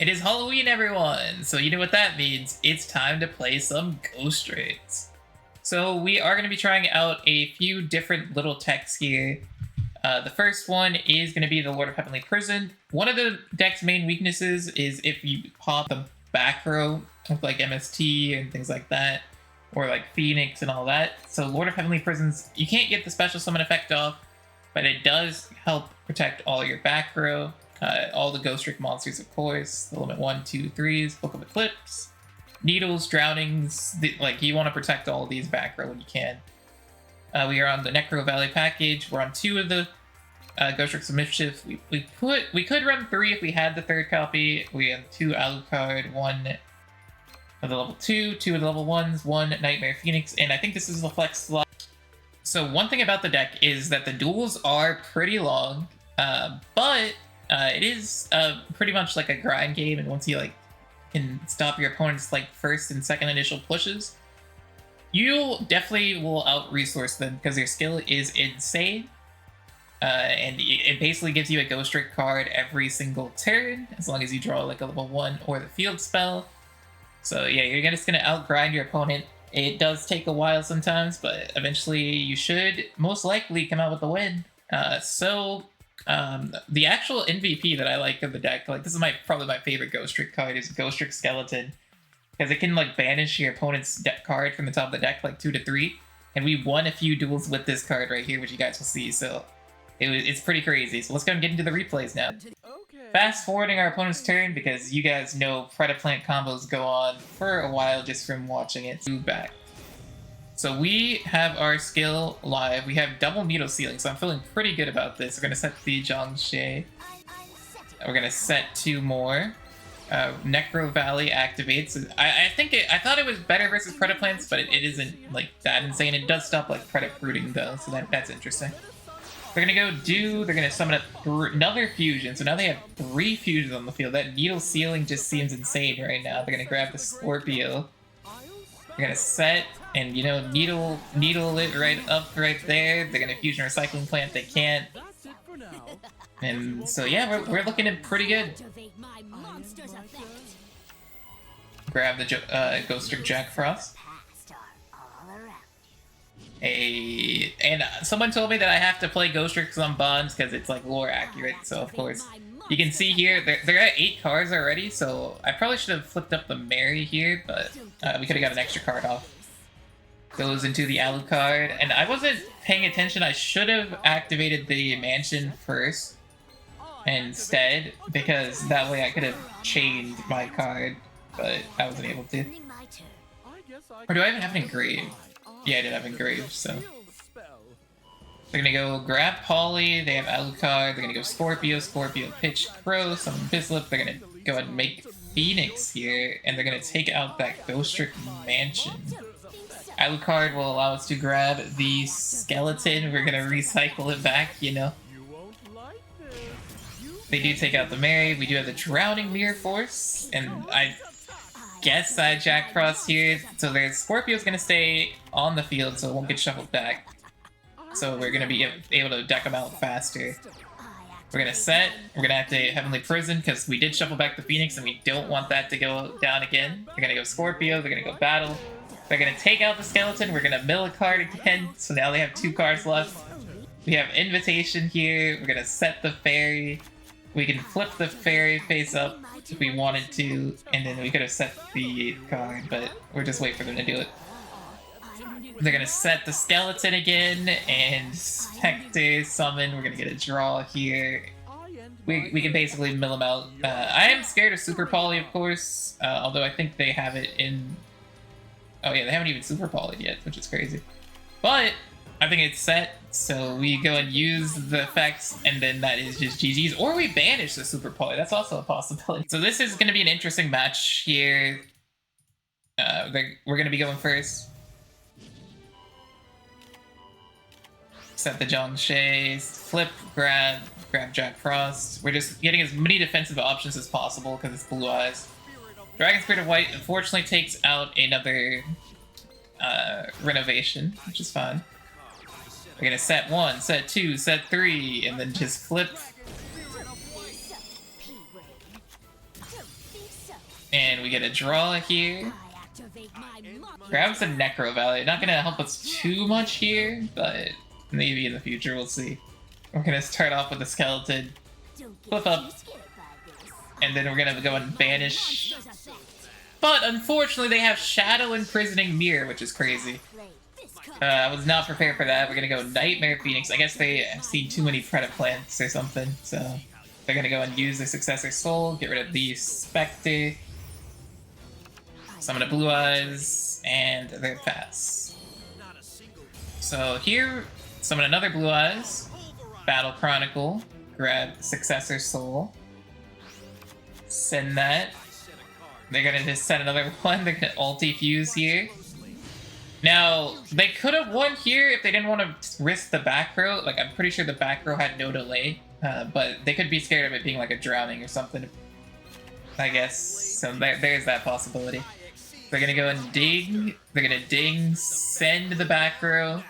It is Halloween, everyone! So you know what that means. It's time to play some Ghostricks. So we are going to be trying out a few different little techs here. The first one is going to be the Lord of Heavenly Prison. One of the deck's main weaknesses is if you pop the back row of like MST and things like that, or like Phoenix and all that. So Lord of Heavenly Prisons, you can't get the special summon effect off, but it does help protect all your back row. All the Ghostrick monsters, of course, the limit 1, 2, 3s, Book of Eclipse, Needles, Drownings, like you want to protect all of these back row when you can. We are on the Necro Valley package. We're on 2 of the Ghostricks of Mischief. We could run 3 if we had the 3rd copy. We have 2 Alucard, 1 of the level 2, 2 of the level 1s, 1 Nightmare Phoenix, and I think this is the flex slot. So one thing about the deck is that the duels are pretty long, but it is pretty much like a grind game, and once you like can stop your opponent's like first and second initial pushes, you definitely will out-resource them because their skill is insane. And it basically gives you a Ghostrick card every single turn, as long as you draw like a level 1 or the field spell. So yeah, you're just gonna out-grind your opponent. It does take a while sometimes, but eventually you should most likely come out with a win. The actual MVP that I like of the deck, like this is probably my favorite Ghostrick card, is Ghostrick Skeleton. Because it can like banish your opponent's deck card from the top of the deck like 2 to 3. And we won a few duels with this card right here, which you guys will see, so it's pretty crazy. So let's go and get into the replays now. Fast forwarding our opponent's turn, because you guys know Predaplant combos go on for a while just from watching it. Move back. So we have our skill live. We have double needle sealing, so I'm feeling pretty good about this. We're gonna set the Zhangxie. We're gonna set 2 more. Necro Valley activates. I thought it was better versus Predaplants, but it isn't like that insane. It does stop like Predapruiting though, so that's interesting. They're gonna go they're gonna summon up another fusion, so now they have 3 fusions on the field. That needle sealing just seems insane right now. They're gonna grab the Scorpio. They're gonna set and needle it right there. They're gonna fusion Recycling Plant. They can't. And so yeah, we're looking at pretty good. Grab the Ghostrick Jack Frost. And someone told me that I have to play Ghostricks on bonds because it's like lore accurate. So of course, you can see here they're at 8 cards already. So I probably should have flipped up the Mary here, but we could have got an extra card off. Goes into the Alucard, and I wasn't paying attention. I should have activated the Mansion first instead, because that way I could have chained my card, but I wasn't able to. Or do I even have an engrave? Yeah, I did have engrave, so. They're gonna go grab Polly, they have Alucard, they're gonna go Scorpio, Pitch Crow, summon Bislip, they're gonna go ahead and make Phoenix here, and they're gonna take out that Ghostrick Mansion. Alucard will allow us to grab the skeleton. We're gonna recycle it back, They do take out the Mary. We do have the Drowning Mirror Force, and I guess I Jack Frost here. So their Scorpio's gonna stay on the field, so it won't get shuffled back. So we're gonna be able to deck them out faster. We're gonna set. We're gonna activate Heavenly Prison because we did shuffle back the Phoenix, and we don't want that to go down again. They're gonna go Scorpio. They're gonna go Battle. They're gonna take out the skeleton. We're gonna mill a card again, so now they have 2 cards left. We have Invitation here. We're gonna set the Fairy. We can flip the Fairy face up if we wanted to, and then we could have set the 8th card, but we're just waiting for them to do it. They're gonna set the skeleton again, and Spectre summon. We're gonna get a draw here. We can basically mill them out. I am scared of Super Poly, of course, although I think they have it in... Oh yeah, they haven't even Super Poly'd yet, which is crazy. But I think it's set, so we go and use the effects, and then that is just GG's. Or we banish the Super Poly. That's also a possibility. So this is going to be an interesting match here. We're going to be going first. Set the Zhangxie, flip, grab Jack Frost. We're just getting as many defensive options as possible because it's Blue Eyes. Dragon Spirit of White unfortunately takes out another renovation, which is fine. We're gonna set 1, set 2, set 3, and then just flip And we get a draw here. Grabs the Necro Valley. Not gonna help us too much here, but maybe in the future, we'll see. We're gonna start off with the skeleton, flip up, and then we're gonna go and banish. But unfortunately, they have Shadow Imprisoning Mirror, which is crazy. I was not prepared for that. We're gonna go Nightmare Phoenix. I guess they have seen too many Predaplants or something, so they're gonna go and use the Successor Soul, get rid of the Spectre, summon a Blue Eyes, and their pass. So here, summon another Blue Eyes, Battle Chronicle, grab Successor Soul, send that. They're gonna just send another one. They're gonna ulti fuse here. Now, they could have won here if they didn't want to risk the back row. Like, I'm pretty sure the back row had no delay, but they could be scared of it being like a drowning or something, I guess. So there's that possibility. They're gonna go and ding. They're gonna ding, send the back row.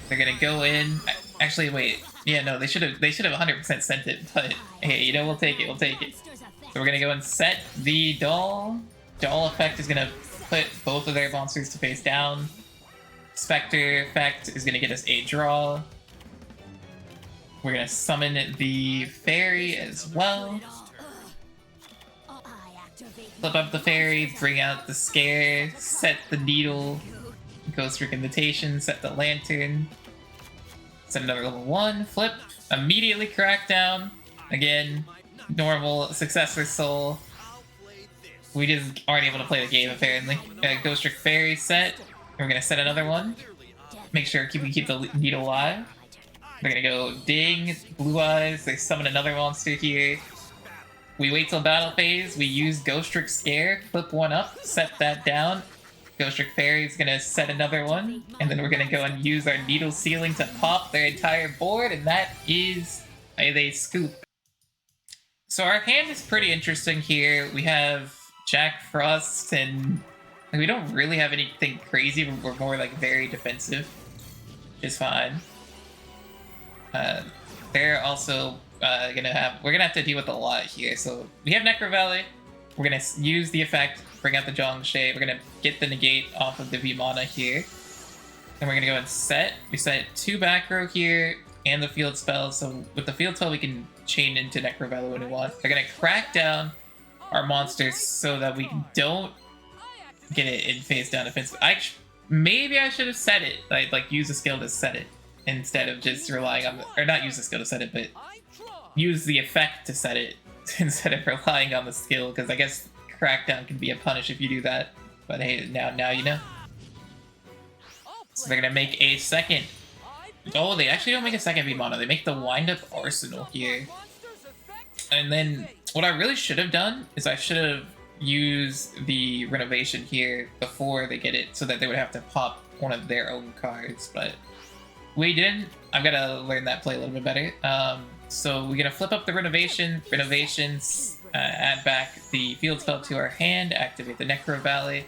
They're gonna go in. Actually, wait. Yeah, no, they should have 100% sent it, but hey, you know, we'll take it. So we're gonna go and set the doll. Doll effect is gonna put both of their monsters to face down. Spectre effect is gonna get us a draw. We're gonna summon the fairy as well. Flip up the fairy, bring out the scare, set the needle, Ghostricks Invitation, set the lantern, set another level 1, flip, immediately crack down. Again, normal Successor Soul. We just aren't able to play the game, apparently. Ghostricks Fairy set. We're gonna set another one. Make sure we keep the needle alive. We're gonna go ding, Blue Eyes. They summon another monster here. We wait till battle phase. We use Ghostricks Scare, flip one up, set that down. Ghostricks Fairy is gonna set another one, and then we're gonna go and use our Needle Sealing to pop their entire board, and that is a scoop. So our hand is pretty interesting here. We have Jack Frost, and we don't really have anything crazy. We're more like very defensive, which is fine. They're also we're gonna have to deal with a lot here. So we have Necro Valley. We're gonna use the effect, bring out the Zhongshe. We're gonna get the negate off of the V-Mana here. And we're gonna go and set. We set 2 back row here and the field spell. So with the field spell, we can chain into Necro Valley when we want. They're gonna crack down our monsters so that we don't get it in face down defense. Maybe I should have set it. Like use the skill to set it instead of just relying on or not use the skill to set it, but use the effect to set it instead of relying on the skill, because I guess crackdown can be a punish if you do that. But hey, now you know. So they're gonna make a second. Oh, they actually don't make a second V-Mana. They make the wind-up arsenal here. And then what I really should have done is I should have used the renovation here before they get it, so that they would have to pop one of their own cards, but we didn't. I've got to learn that play a little bit better. So we're gonna flip up the renovations, add back the field spell to our hand, activate the Necro Valley.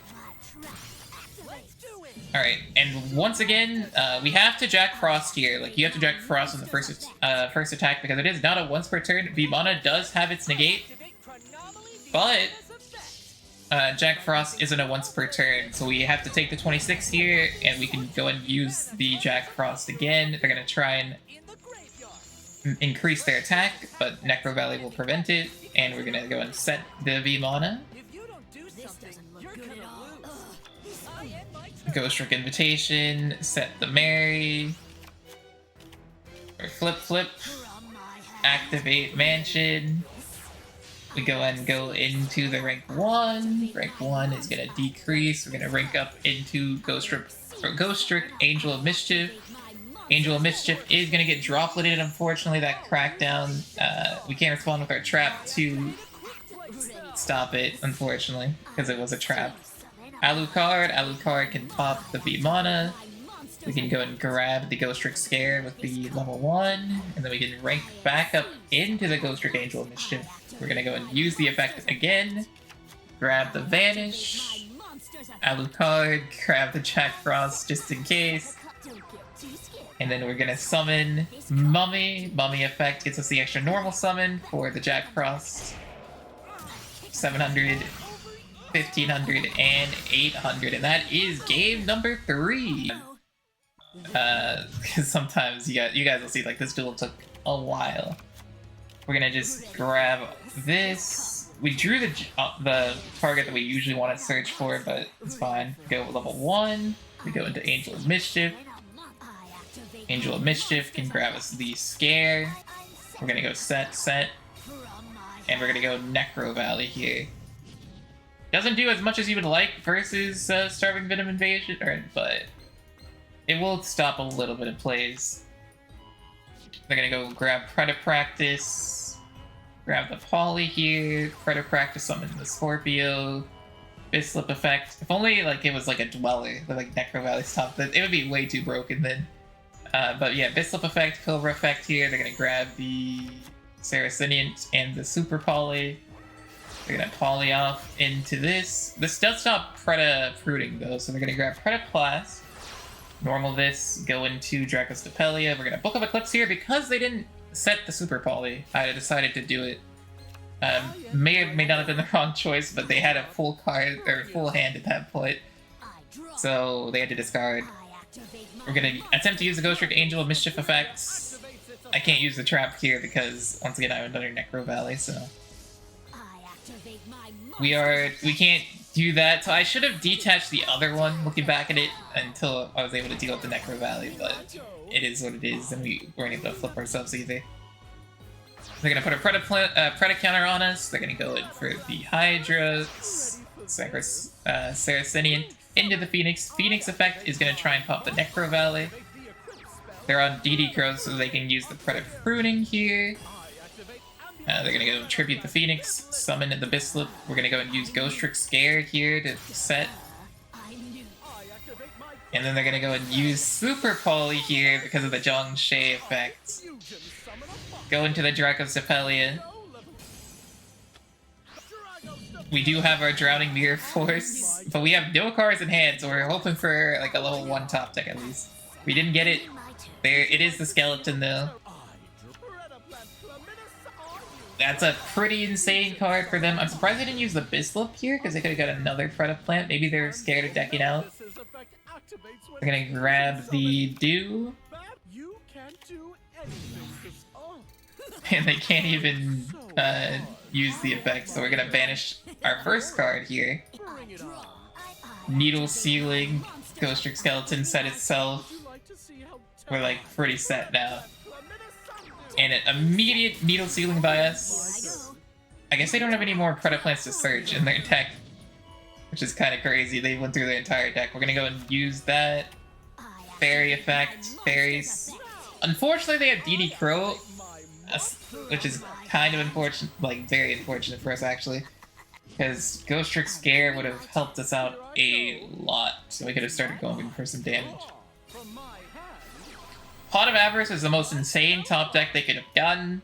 Alright, and once again, we have to Jack Frost here. Like, you have to Jack Frost on the first attack, because it is not a once per turn. V-Mana does have its negate, but Jack Frost isn't a once per turn, so we have to take the 26 here, and we can go and use the Jack Frost again. They're gonna try and increase their attack, but Necro Valley will prevent it, and we're gonna go and set the V-Mana. Ghostricks Invitation, set the Mary, or flip, activate Mansion. We go and go into the rank 1. Rank 1 is gonna decrease. We're gonna rank up into Ghostricks Angel of Mischief. Angel of Mischief is gonna get dropleted, unfortunately. That crackdown, we can't respond with our trap to stop it, unfortunately, because it was a trap. Alucard can pop the V-Mana. We can go and grab the Ghostricks Scare with the level 1, and then we can rank back up into the Ghostricks Angel of Mischief. We're gonna go and use the effect again, grab the Vanish, Alucard, grab the Jack Frost just in case, and then we're gonna summon Mummy. Mummy effect gets us the extra normal summon for the Jack Frost. 700, 1500, and 800, and that is game number 3. Because sometimes you guys will see like this duel took a while. We're gonna just grab this. We drew the target that we usually want to search for, but it's fine. Go level 1. We go into Angel of Mischief. Angel of Mischief can grab us the Scare. We're gonna go set, and we're gonna go Necro Valley here. Doesn't do as much as you would like versus Starving Venom Invasion, but it will stop a little bit of plays. They're gonna go grab Predator Practice, grab the Poly here, Predator Practice summon the Scorpio, Bitslip Effect. If only like it was like a Dweller, but like Necro Valley stop that, it would be way too broken then. But yeah, Bitslip Effect, Cobra Effect here. They're gonna grab the Saracenian and the Super Poly. They're gonna poly off into this. This does stop Preda Fruiting though, so they're gonna grab Preda Blast, normal this, go into Dracostapelia. We're gonna Book of Eclipse here because they didn't set the Super Poly. I decided to do it. May not have been the wrong choice, but they had a full card or full hand at that point, so they had to discard. We're gonna attempt to use the Ghostricks Angel of Mischief effects. I can't use the trap here because once again I have another Necro Valley, so we can't do that. So I should have detached the other one looking back at it until I was able to deal with the Necro Valley, but it is what it is, and we weren't able to flip ourselves either. They're gonna put a Preda counter on us. They're gonna go in for the Hydra, Saracenian into the Phoenix. Phoenix effect is gonna try and pop the Necro Valley. They're on DD Crow, so they can use the Predator Pruning here. They're gonna go tribute the Phoenix, summon the Bitslip. We're gonna go and use Ghostricks Scare here to set. And then they're gonna go and use Super Poly here because of the Zhong Shay effect. Go into the Dracostapelia. We do have our Drowning Mirror Force, but we have no cards in hand, so we're hoping for like a level 1 top deck at least. We didn't get it. There, it is the Skeleton though. That's a pretty insane card for them. I'm surprised they didn't use the Bitslip here, because they could have got another Predator Plant. Maybe they're scared of decking out. We're gonna grab the Dew. And they can't even use the effect, so we're gonna banish our first card here. Needle Sealing, Ghostricks Skeleton set itself. We're like pretty set now. And an immediate Needle Sealing by us. I guess they don't have any more Predator Plants to search in their deck, which is kind of crazy. They went through their entire deck. We're gonna go and use that. Fairy effect, fairies. Unfortunately, they have DD Crow, which is kind of unfortunate, like very unfortunate for us actually, because Ghostricks Scare would have helped us out a lot, so we could have started going for some damage. Pot of Avarice is the most insane top deck they could have gotten,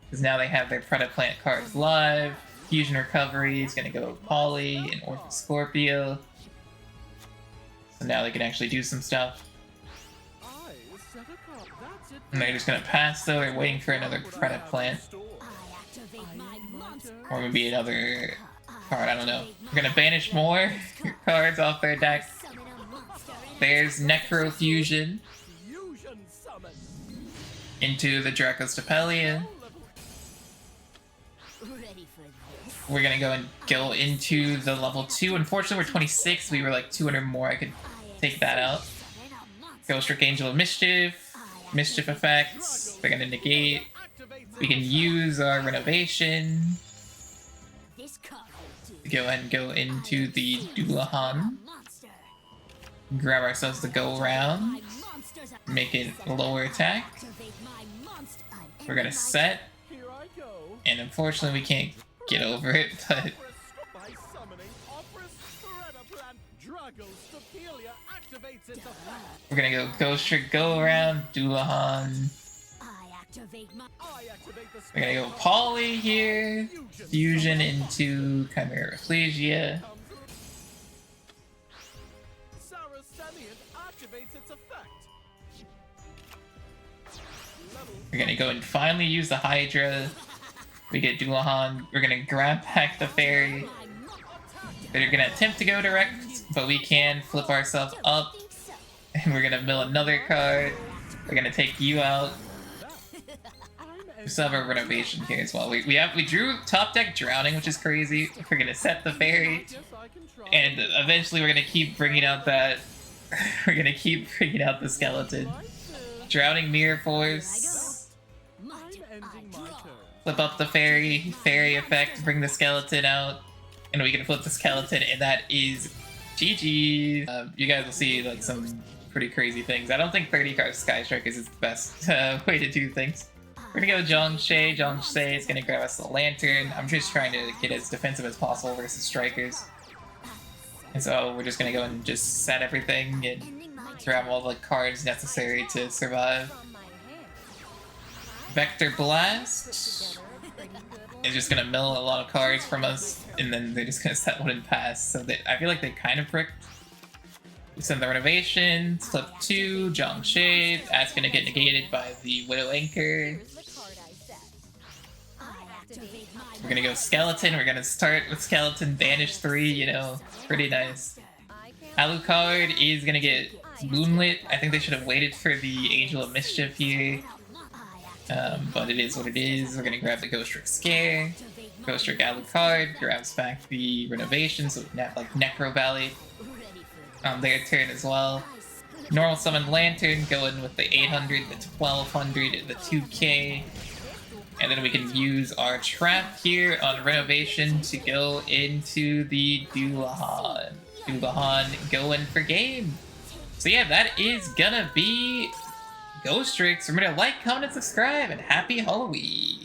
because now they have their Predator Plant cards live. Fusion Recovery is going to go Poly and Orphan Scorpio, so now they can actually do some stuff. And they're just gonna pass though, they're waiting for another Predator Plant. Or maybe another card, I don't know. We're gonna banish more cards off their deck. There's Necro Fusion into the Dracostapelia. We're gonna go into the level 2. Unfortunately, we're 26. We were like 200 more. I could take that out. Ghostricks Angel of Mischief. Mischief effects. They're gonna negate. We can use our Renovation. Go ahead and go into the Duel. Grab ourselves the Go Round. Make it lower attack. We're gonna set. And unfortunately we can't get over it, but we're gonna go Ghostricks Go Around, Duelahan. We're gonna go Poly here, Fusion into Chimera Ecclesia. We're gonna go and finally use the Hydra. We get Duel. We're gonna grab back the fairy. They're gonna attempt to go direct, but we can flip ourselves up. And we're gonna mill another card. We're gonna take you out. We still have a renovation here as well. We drew top deck Drowning, which is crazy. We're gonna set the fairy. And eventually we're gonna keep bringing out that... we're gonna keep bringing out the skeleton. Drowning Mirror Force. Flip up the fairy effect, bring the skeleton out. And we can flip the skeleton, and that is GG. You guys will see like some pretty crazy things. I don't think 30 card Sky Strikers is the best way to do things. We're gonna go Zhongshe. Zhongshe is gonna grab us the lantern. I'm just trying to get as defensive as possible versus strikers. And so we're just gonna go and just set everything and grab all the cards necessary to survive. Vector Blast is just gonna mill a lot of cards from us, and then they're just gonna set one and pass. So I feel like they kind of pricked. We send the renovation, flip 2, Zhongshe. That's gonna get negated by the Widow Anchor. We're gonna go Skeleton. We're gonna start with Skeleton, banish 3, you know, pretty nice. Alucard is gonna get Moonlit. I think they should have waited for the Angel of Mischief here. But it is what it is. We're gonna grab the Ghostricks Scare. Ghostrick Alucard grabs back the renovation, so like Necro Valley on their turn as well. Normal Summon Lantern, going with the 800, the 1200, the 2k. And then we can use our trap here on renovation to go into the Duel. Duel going for game. So yeah, that is gonna be Ghostricks. Remember to like, comment, and subscribe, and happy Halloween!